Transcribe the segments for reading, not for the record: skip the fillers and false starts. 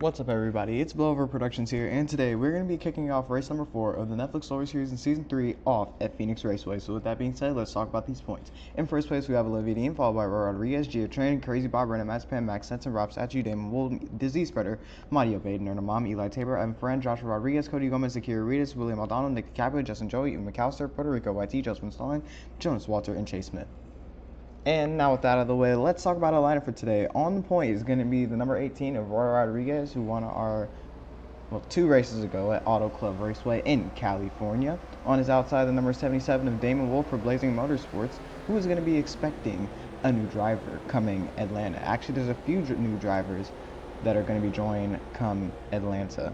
What's up, everybody? It's Blowover Productions here, and today we're going to be kicking off race number 4 of the Netflix Story Series in Season 3 off at Phoenix Raceway. So with that being said, let's talk about these points. In first place, we have Olivia Dean, followed by Roy Rodriguez, Gia Tran, Crazy Bob, Brandon Mazepin, Max Sensen, Rob Statue, Damon Wool, Disease Spreader, Mario Baden, Erna Mom, Eli Tabor, Evan Ferran, Joshua Rodriguez, Cody Gomez, Akira Reedus, William Aldano, Nick Capua, Justin Joey, Ian McAllister, Puerto Rico YT, Justin Stalling, Jonas Walter, and Chase Smith. And now with that out of the way, let's talk about our lineup for today. On the point is going to be the number 18 of Roy Rodriguez, who won our 2 races ago at Auto Club Raceway in California. On his outside, the number 77 of Damon Wolf for Blazing Motorsports, who is going to be expecting a new driver coming Atlanta. Actually, there's a few new drivers that are going to be joined come Atlanta.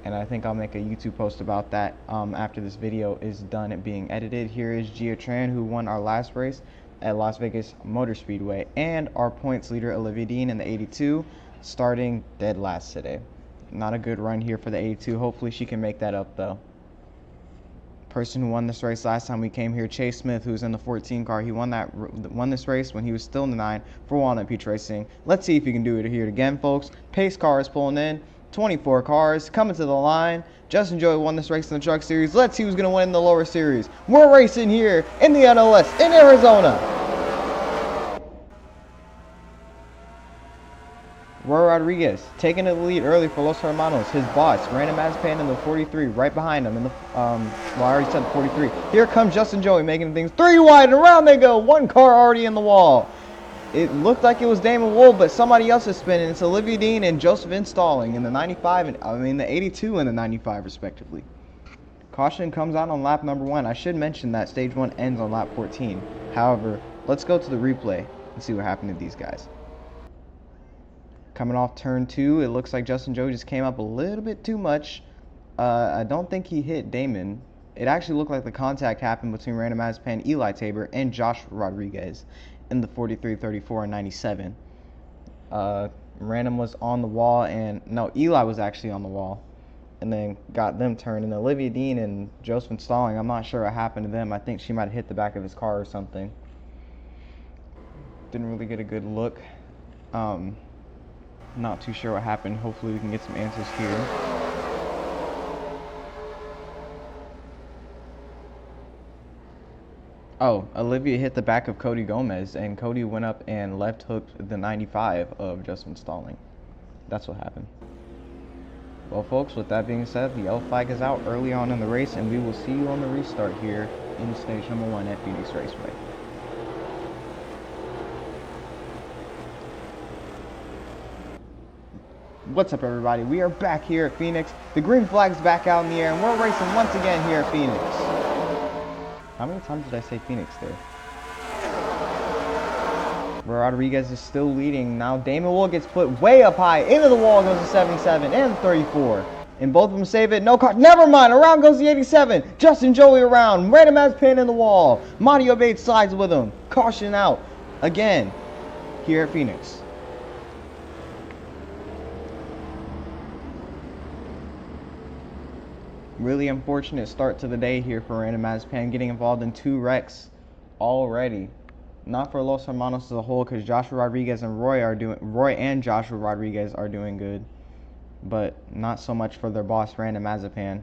And I think I'll make a YouTube post about that after this video is done at being edited. Here is Gia Tran, who won our last race at Las Vegas Motor Speedway, and our points leader Olivia Dean in the 82, starting dead last today. Not a good run here for the 82. Hopefully she can make that up though. Person who won this race last time we came here, Chase Smith, who's in the 14 car. He won this race when he was still in the 9 for Walnut Peach Racing. Let's see if he can do it here again, folks. Pace car is pulling in. 24 cars coming to the line. Justin Joey won this race in the Truck Series. Let's see who's going to win in the lower series. We're racing here in the NLS in Arizona. Roy Rodriguez taking the lead early for Los Hermanos. His boss, Brandon Mazepin in the 43, right behind him in the, well, I already said the 43. Here comes Justin Joey making things 3 wide, and around they go. 1 car already in the wall. It looked like it was Damon Wool, but somebody else is spinning. It's Olivia Dean and Joseph Installing in the 95, and the 82 and the 95, respectively. Caution comes out on lap number 1. I should mention that stage 1 ends on lap 14. However, let's go to the replay and see what happened to these guys. Coming off turn 2, it looks like Justin Joey just came up a little bit too much. I don't think he hit Damon. It actually looked like the contact happened between Random Mazepin, Eli Tabor, and Josh Rodriguez in the 43, 34, and 97. Random was on the wall, and no, Eli was actually on the wall, and then got them turned. And Olivia Dean and Joseph Stalling, I'm not sure what happened to them. I think she might have hit the back of his car or something. Didn't really get a good look. Not too sure what happened. Hopefully we can get some answers here. Oh, Olivia hit the back of Cody Gomez, and Cody went up and left hooked the 95 of Justin Stalling. That's what happened. Well, folks, with that being said, the yellow flag is out early on in the race, and we will see you on the restart here in stage number 1 at Phoenix Raceway. What's up, everybody? We are back here at Phoenix. The green flag's back out in the air, and we're racing once again here at Phoenix. How many times did I say Phoenix there? Rodriguez is still leading. Now Damon Wool gets put way up high. Into the wall goes the 77 and the 34. And both of them save it. No car. Never mind. Around goes the 87. Justin Joey around. Random Mazepin in the wall. Mario Bates slides with him. Caution out. Again. Here at Phoenix. Really unfortunate start to the day here for Random Mazepin, getting involved in 2 wrecks already. Not for Los Hermanos as a whole, because Joshua Rodriguez and Roy and Joshua Rodriguez are doing good, but not so much for their boss Random Mazepin,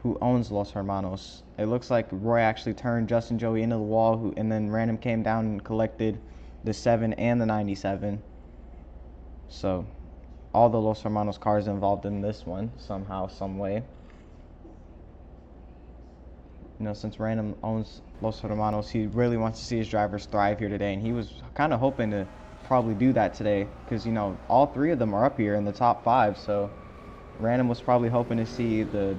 who owns Los Hermanos. It looks like Roy actually turned Justin Joey into the wall, and then Random came down and collected the 7 and the 97. So all the Los Hermanos cars involved in this one somehow, some way. You know, since Random owns Los Hermanos, he really wants to see his drivers thrive here today, and he was kind of hoping to probably do that today, because, you know, all 3 of them are up here in the top 5, so Random was probably hoping to see the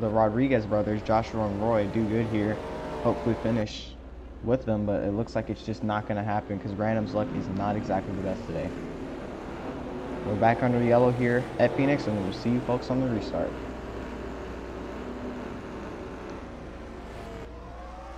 Rodriguez brothers, Joshua and Roy, do good here, hopefully finish with them, but it looks like it's just not going to happen, because Random's luck is not exactly the best today. We're back under the yellow here at Phoenix, and we'll see you folks on the restart.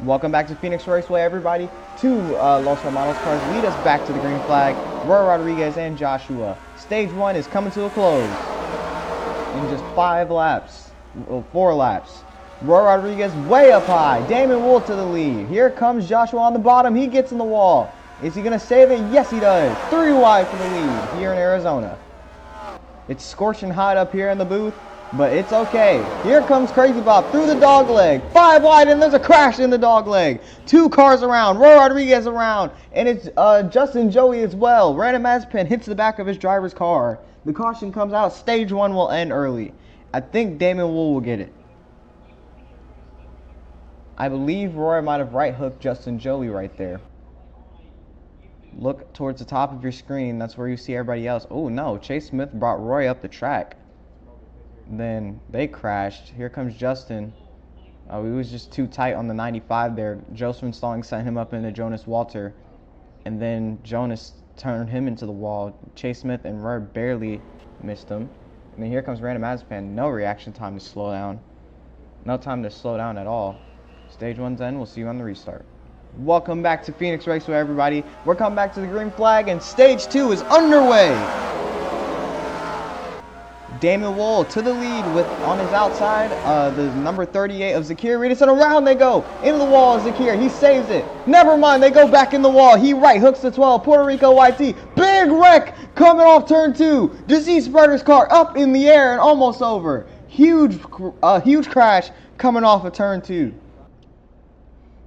Welcome back to Phoenix Raceway, everybody. 2 Los Hermanos cars lead us back to the green flag. Roy Rodriguez and Joshua. Stage 1 is coming to a close in just 5 laps, well, 4 laps. Roy Rodriguez way up high. Damon Wool to the lead. Here comes Joshua on the bottom. He gets in the wall. Is he going to save it? Yes, he does. 3 wide for the lead here in Arizona. It's scorching hot up here in the booth, but it's okay. Here comes Crazy Bob through the dog leg. 5 wide, and there's a crash in the dog leg. 2 cars around. Roy Rodriguez around, and it's Justin Joey as well. Random Mazepin hits the back of his driver's car. The caution comes out. Stage 1 will end early. I think Damon Wool will get it. I believe Roy might have right hooked Justin Joey right there. Look towards the top of your screen. That's where you see everybody else. Oh no, Chase Smith brought Roy up the track. Then they crashed. Here comes Justin. He was just too tight on the 95 there. Joseph Stalling sent him up into Jonas Walter. And then Jonas turned him into the wall. Chase Smith and Roy barely missed him. And then here comes Random Mazepin. No reaction time to slow down. No time to slow down at all. Stage 1's end. We'll see you on the restart. Welcome back to Phoenix Raceway, everybody. We're coming back to the green flag, and stage 2 is underway. Damon Wool to the lead with on his outside, the number 38 of Zakir Riedis, and around they go into the wall. Zakir, he saves it. Never mind, they go back in the wall. He right hooks the 12. Puerto Rico YT, big wreck coming off turn 2. Disease Spreader's car up in the air and almost over. Huge crash coming off of turn 2.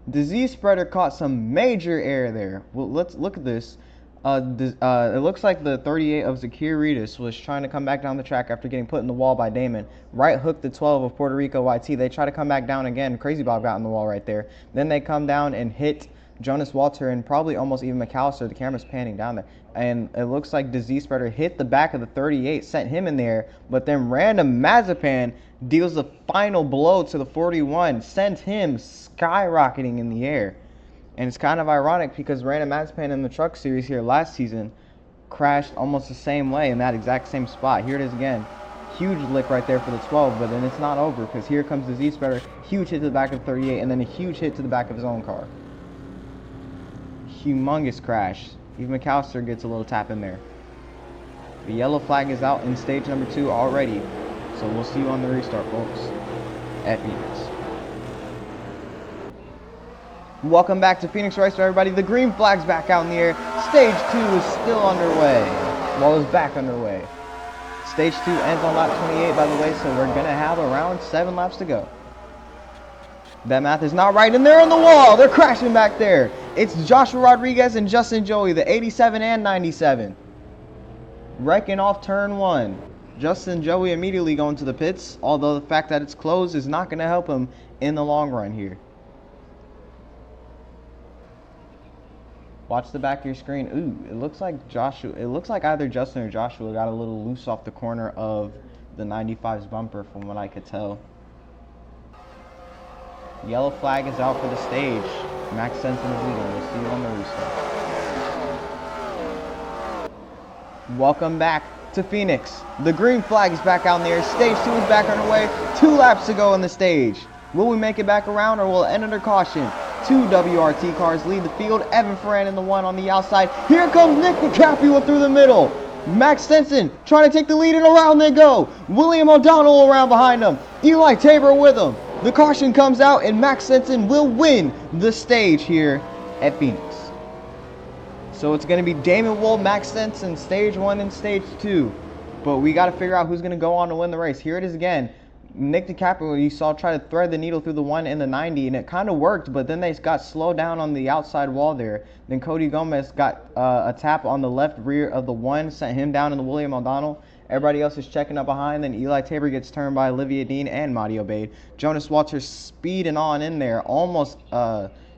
Disease Spreader caught some major air there. Well, let's look at this. It looks like the 38 of Zakir Riedis was trying to come back down the track after getting put in the wall by Damon. Right hooked the 12 of Puerto Rico YT. They try to come back down again. Crazy Bob got in the wall right there. Then they come down and hit Jonas Walter and probably almost even McAllister. The camera's panning down there. And it looks like Disease Spreader hit the back of the 38, sent him in there. But then Random Mazepin deals the final blow to the 41, sends him skyrocketing in the air. And it's kind of ironic because Random Mazepin in the Truck Series here last season crashed almost the same way in that exact same spot. Here it is again. Huge lick right there for the 12, but then it's not over because here comes Disease Spreader. Huge hit to the back of 38 and then a huge hit to the back of his own car. Humongous crash. Even McAllister gets a little tap in there. The yellow flag is out in stage number 2 already. So we'll see you on the restart, folks, at Phoenix. Welcome back to Phoenix Raceway, everybody. The green flag's back out in the air. Stage 2 is still underway. Well, it's back underway. Stage 2 ends on lap 28, by the way, so we're going to have around 7 laps to go. That math is not right, and they're on the wall. They're crashing back there. It's Joshua Rodriguez and Justin Joey, the 87 and 97. Wrecking off turn 1. Justin Joey immediately going to the pits, although the fact that it's closed is not going to help him in the long run here. Watch the back of your screen. Ooh, it looks like either Justin or Joshua got a little loose off the corner of the 95's bumper from what I could tell. Yellow flag is out for the stage. Max Sensen is leading. We'll see you on the restart. Welcome back to Phoenix. The green flag is back out in the air. Stage 2 is back underway. 2 laps to go on the stage. Will we make it back around or will it end under caution? 2 WRT cars lead the field. Evan Ferran in the 1 on the outside. Here comes Nick DiCaprio through the middle. Max Sensen trying to take the lead and around they go. William O'Donnell around behind them. Eli Tabor with them. The caution comes out and Max Sensen will win the stage here at Phoenix. So it's going to be Damon Wool, Max Sensen, stage 1 and stage 2. But we got to figure out who's going to go on to win the race. Here it is again. Nick DiCaprio, you saw try to thread the needle through the 1 and the 90, and it kind of worked, but then they got slowed down on the outside wall there. Then Cody Gomez got a tap on the left rear of the 1, sent him down in the William O'Donnell. Everybody else is checking up behind. Then Eli Tabor gets turned by Olivia Dean and Madi Obeid. Jonas Walters speeding on in there, almost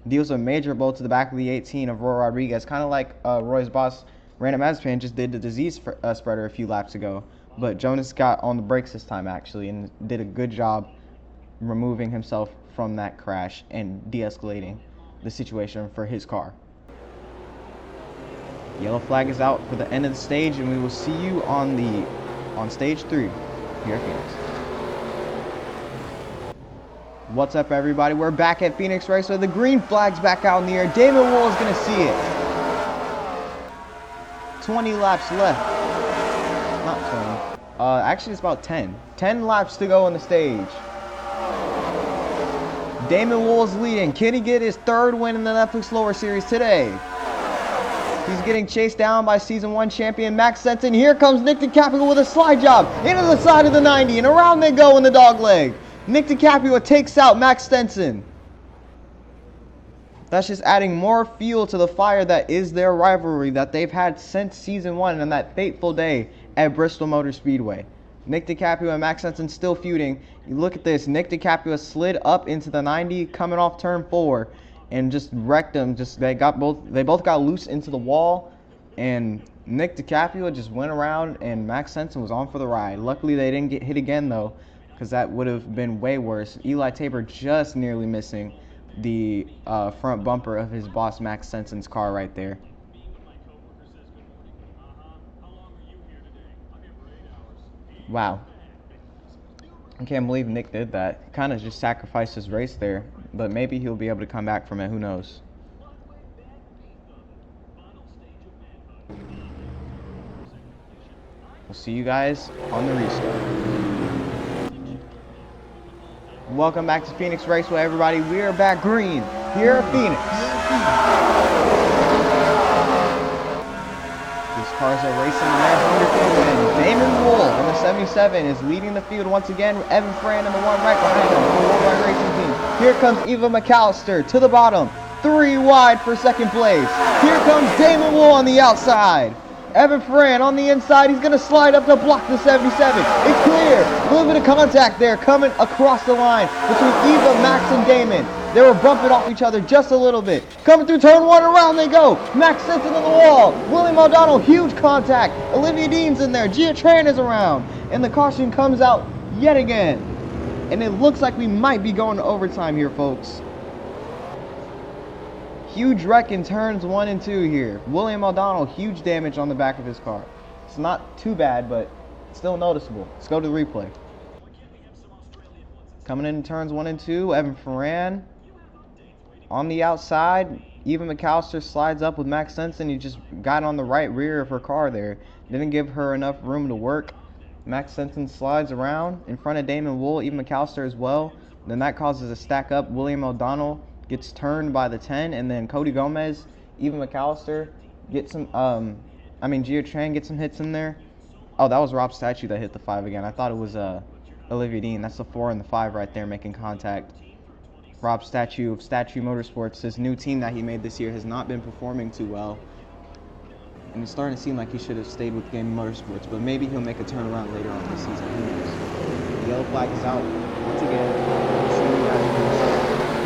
deals a major blow to the back of the 18 of Roy Rodriguez, kind of like Roy's boss, Random Mazepin, just did the Disease Spreader a few laps ago. But Jonas got on the brakes this time, actually, and did a good job removing himself from that crash and de-escalating the situation for his car. Yellow flag is out for the end of the stage, and we will see you on stage 3 here at Phoenix. What's up, everybody? We're back at Phoenix Raceway. The green flag's back out in the air. Damon Wool is going to see it. 20 laps left. Not 20. Actually, it's about 10. 10 laps to go on the stage. Damon Wool is leading. Can he get his 3rd win in the Netflix Lower Series today? He's getting chased down by Season 1 champion Max Stenson. Here comes Nick DiCaprio with a slide job into the side of the 90, and around they go in the dog leg. Nick DiCaprio takes out Max Stenson. That's just adding more fuel to the fire that is their rivalry that they've had since Season 1 and that fateful day at Bristol Motor Speedway. Nick DiCaprio and Max Stenson still feuding. You look at this. Nick DiCaprio slid up into the 90 coming off turn 4 and just wrecked him. They both got loose into the wall, and Nick DiCaprio just went around and Max Stenson was on for the ride. Luckily they didn't get hit again though, because that would have been way worse. Eli Tabor just nearly missing the front bumper of his boss Max Stenson's car right there. Wow. I can't believe Nick did that. Kind of just sacrificed his race there, but maybe he'll be able to come back from it. Who knows? We'll see you guys on the restart. Welcome back to Phoenix Raceway, everybody. We are back green here at Phoenix. These cars are racing in their 100th win. Damon Wool in the 77 is leading the field once again. Evan Fran in the one right behind him for the Worldwide Racing Team. Here comes Eva McAllister to the bottom. 3 wide for second place. Here comes Damon Wool on the outside. Evan Fran on the inside. He's going to slide up to block the 77. It's clear. A little bit of contact there coming across the line between Eva, Max, and Damon. They were bumping off each other just a little bit. Coming through turn 1, around they go. Max Stenson on the wall. William O'Donnell, huge contact. Olivia Dean's in there. Gia Tran is around. And the caution comes out yet again. And it looks like we might be going to overtime here, folks. Huge wreck in turns 1 and 2 here. William O'Donnell, huge damage on the back of his car. It's not too bad, but still noticeable. Let's go to the replay. Coming in turns 1 and 2, Evan Ferran on the outside. Eva McAllister slides up with Max Stenson. He just got on the right rear of her car there. Didn't give her enough room to work. Max Stenson slides around in front of Damon Wool, Eva McAllister as well. Then that causes a stack up. William O'Donnell gets turned by the 10, and then Cody Gomez, Eva McAllister gets some, Gia Tran gets some hits in there. Oh, that was Rob Statue that hit the 5 again. I thought it was Olivia Dean. That's the 4 and the 5 right there making contact. Rob Statue of Statue Motorsports, his new team that he made this year, has not been performing too well. And it's starting to seem like he should have stayed with Game Motorsports, but maybe he'll make a turnaround later on this season. Who knows? The yellow flag is out once again. We'll see you guys.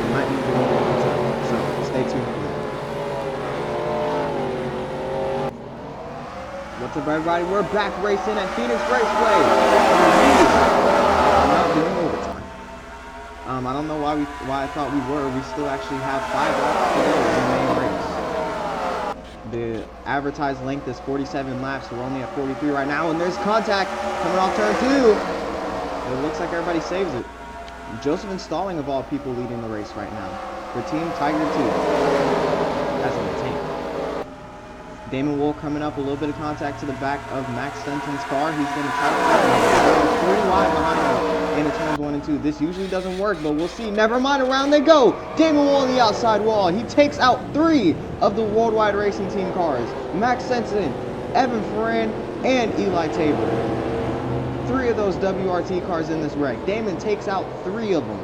Might be going on, so stay tuned for that. What's up, everybody? We're back racing at Phoenix Raceway. We're not doing overtime. I don't know why I thought we were. We still actually have 5 laps to go in the main race. The advertised length is 47 laps. We're only at 43 right now, and there's contact coming off turn 2. It looks like everybody saves it. Joseph Installing, of all people, leading the race right now for Team Tiger 2. That's on the team. Damon Wool coming up, a little bit of contact to the back of Max Stenson's car. He's going to try to pretty wide behind him in the turns 1 and 2. This usually doesn't work, but we'll see. Never mind, around they go. Damon Wool on the outside wall. He takes out 3 of the Worldwide Racing Team cars. Max Stenson, Evan Ferran, and Eli Tabor. 3 of those WRT cars in this wreck. Damon takes out 3 of them.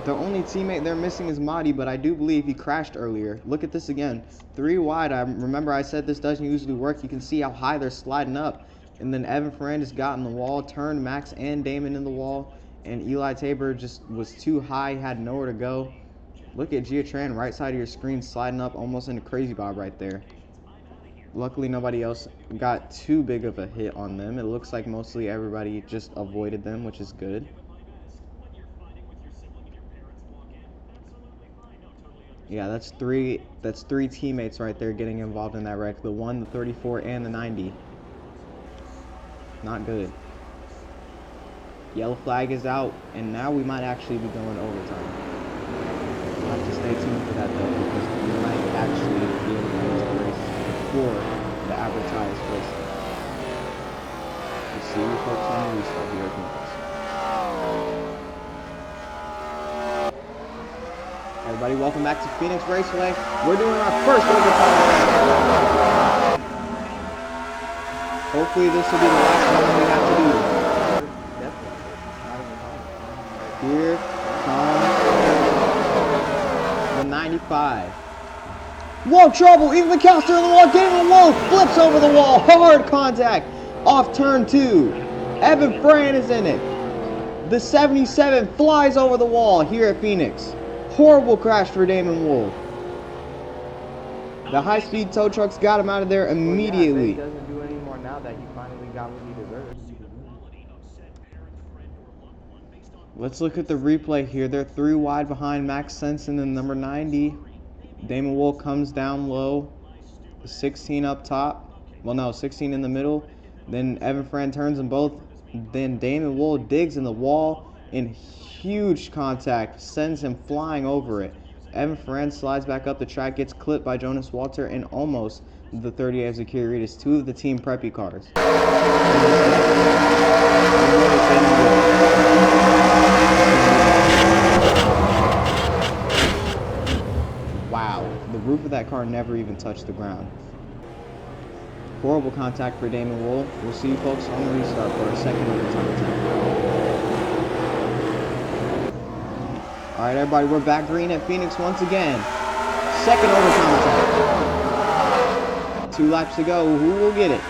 The only teammate they're missing is Mahdi, but I do believe he crashed earlier. Look at this again. 3 wide. I remember I said this doesn't usually work. You can see how high they're sliding up. And then Evan Ferran just got in the wall, turned Max and Damon in the wall. And Eli Tabor just was too high, had nowhere to go. Look at Gia Tran, right side of your screen, sliding up almost into Crazy Bob right there. Luckily, nobody else got too big of a hit on them. It looks like mostly everybody just avoided them, which is good. Yeah, that's three teammates right there getting involved in that wreck. The 1, the 34, and the 90. Not good. Yellow flag is out, and now we might actually be going overtime. We'll have to stay tuned for that, though, because we might actually be able to finish the race before the advertised race. We'll see you folks on the restart here at Phoenix. everybody, welcome back to Phoenix Raceway. We're doing our first overtime race. Hopefully this will be the last one we have to do. Here comes the 95. Whoa, trouble! Even McAllister in the wall, Damon Wolf flips over the wall, hard contact off turn 2. Evan Fran is in it. The 77 flies over the wall here at Phoenix. Horrible crash for Damon Wolf. The high-speed tow trucks got him out of there immediately. He doesn't do anymore now that he finally got what he deserves. Let's look at the replay here. They're 3 wide behind Max Sensen and number 90. Damon Wolf comes down low. 16 up top. Well, no, 16 in the middle. Then Evan Fran turns them both. Then Damon Wolf digs in the wall in huge contact, sends him flying over it. Evan Fran slides back up the track, gets clipped by Jonas Walter and almost the 38 of Zakiriadis, 2 of the Team Preppy cars. Wow, the roof of that car never even touched the ground. Horrible contact for Damon Wolf. We'll see you folks on the restart for a second overtime attack. Alright everybody, we're back green at Phoenix once again. Second overtime attack. 2 laps to go. Who will get it?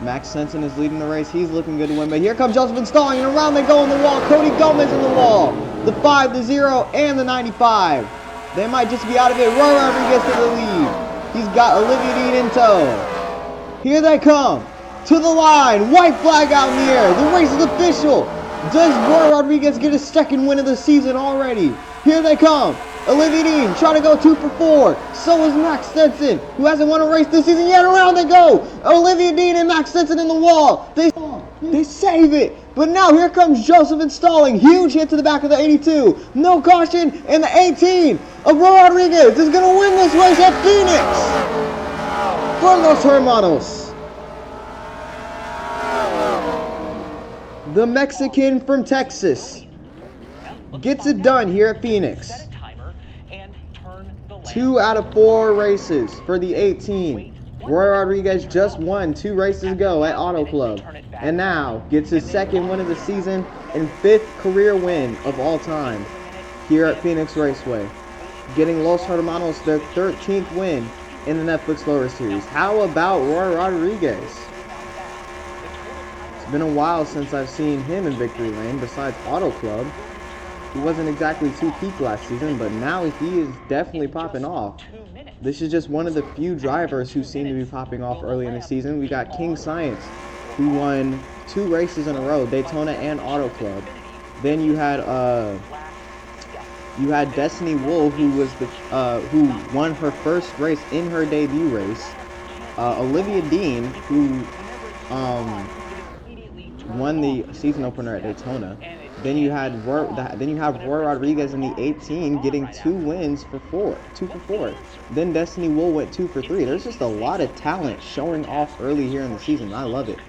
Max Sensen is leading the race. He's looking good to win. But here comes Joseph Stalling, and around they go on the wall. Cody Gomez in the wall. The 5, the 0, and the 95. They might just be out of it. Roy Rodriguez to the lead. He's got Olivia Dean in tow. Here they come. To the line. White flag out in the air. The race is official. Does Roy Rodriguez get his second win of the season already? Here they come. Olivia Dean trying to go 2 for 4. So is Max Sensen, who hasn't won a race this season yet. Around they go. Olivia Dean and Max Sensen in the wall. They save it. But now here comes Joseph Stalling. Huge hit to the back of the 82. No caution. And the 18 of Roy Rodriguez is going to win this race at Phoenix for Los Hermanos. The Mexican from Texas gets it done here at Phoenix. 2 out of 4 races for the 18. Roy Rodriguez just won 2 races ago at Auto Club and now gets his second win of the season and 5th career win of all time here at Phoenix Raceway, getting Los Hermanos their 13th win in the Netflix Lower Series. How about Roy Rodriguez? It's been a while since I've seen him in victory lane besides Auto Club. He wasn't exactly too peak last season, but now he is definitely popping off. This is just one of the few drivers who seem to be popping off early in the season. We got King Science, who won 2 races in a row, Daytona and Auto Club. Then you had Destiny Wolf, who was who won her first race in her debut race. Olivia Dean, who won the season opener at Daytona. Then you have Roy Rodriguez in the 18 getting 2 wins for 2 for 4. Then Destiny Wolf went 2 for 3. There's just a lot of talent showing off early here in the season. I love it.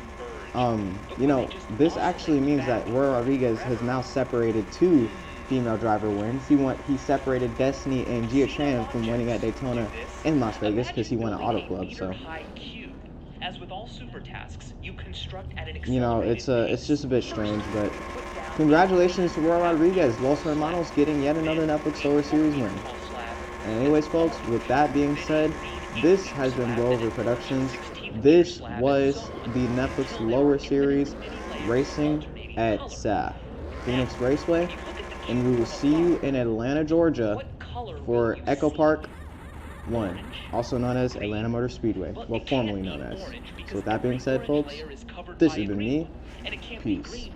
You know, this actually means that Roy Rodriguez has now separated 2 female driver wins. He separated Destiny and Gia Tran from winning at Daytona and Las Vegas because he won at Auto Club. So, you know, it's just a bit strange, but congratulations to Roy Rodriguez. Los Hermanos getting yet another Netflix Lower Series win. And anyways, folks, with that being said, this has been Blowover Productions. This was the Netflix Lower Series racing at Phoenix Raceway. And we will see you in Atlanta, Georgia for Echo Park 1, also known as Atlanta Motor Speedway. Well, formerly known as. So with that being said, folks, this has been me. Peace.